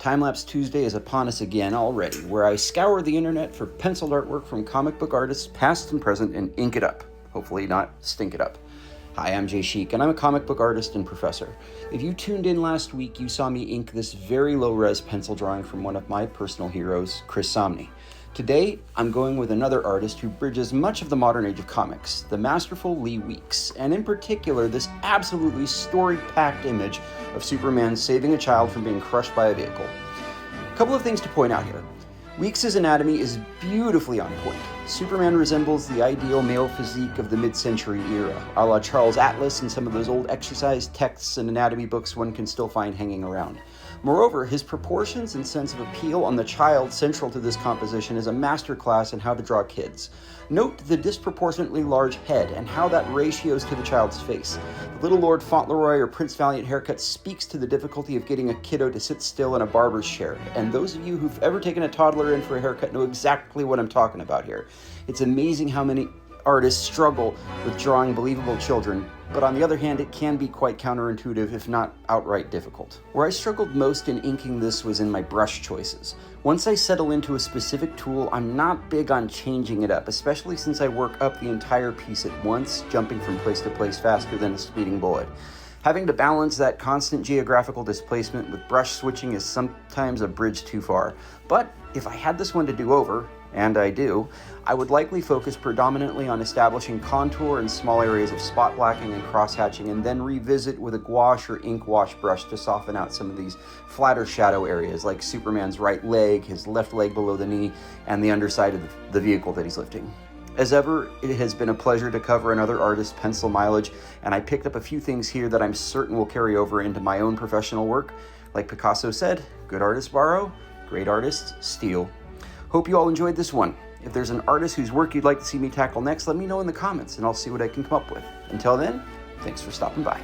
Timelapse Tuesday is upon us again already, where I scour the internet for penciled artwork from comic book artists past and present and ink it up. Hopefully not stink it up. Hi, I'm Jay Sheik, and I'm a comic book artist and professor. If you tuned in last week, you saw me ink this very low-res pencil drawing from one of my personal heroes, Chris Samnee. Today, I'm going with another artist who bridges much of the modern age of comics, the masterful Lee Weeks, and in particular, this absolutely story-packed image of Superman saving a child from being crushed by a vehicle. A couple of things to point out here. Weeks' anatomy is beautifully on point. Superman resembles the ideal male physique of the mid-century era, a la Charles Atlas and some of those old exercise texts and anatomy books one can still find hanging around. Moreover, his proportions and sense of appeal on the child central to this composition is a masterclass in how to draw kids. Note the disproportionately large head and how that ratios to the child's face. The Little Lord Fauntleroy or Prince Valiant haircut speaks to the difficulty of getting a kiddo to sit still in a barber's chair, and those of you who've ever taken a toddler in for a haircut know exactly what I'm talking about here. It's amazing how many artists struggle with drawing believable children, but on the other hand, it can be quite counterintuitive, if not outright difficult. Where I struggled most in inking this was in my brush choices. Once I settle into a specific tool, I'm not big on changing it up, especially since I work up the entire piece at once, jumping from place to place faster than a speeding bullet. Having to balance that constant geographical displacement with brush switching is sometimes a bridge too far. But if I had this one to do over, and I do, I would likely focus predominantly on establishing contour and small areas of spot blacking and cross-hatching, and then revisit with a gouache or ink wash brush to soften out some of these flatter shadow areas, like Superman's right leg, his left leg below the knee, and the underside of the vehicle that he's lifting. As ever, it has been a pleasure to cover another artist's pencil mileage, and I picked up a few things here that I'm certain will carry over into my own professional work. Like Picasso said, good artists borrow, great artists steal. Hope you all enjoyed this one. If there's an artist whose work you'd like to see me tackle next, let me know in the comments and I'll see what I can come up with. Until then, thanks for stopping by.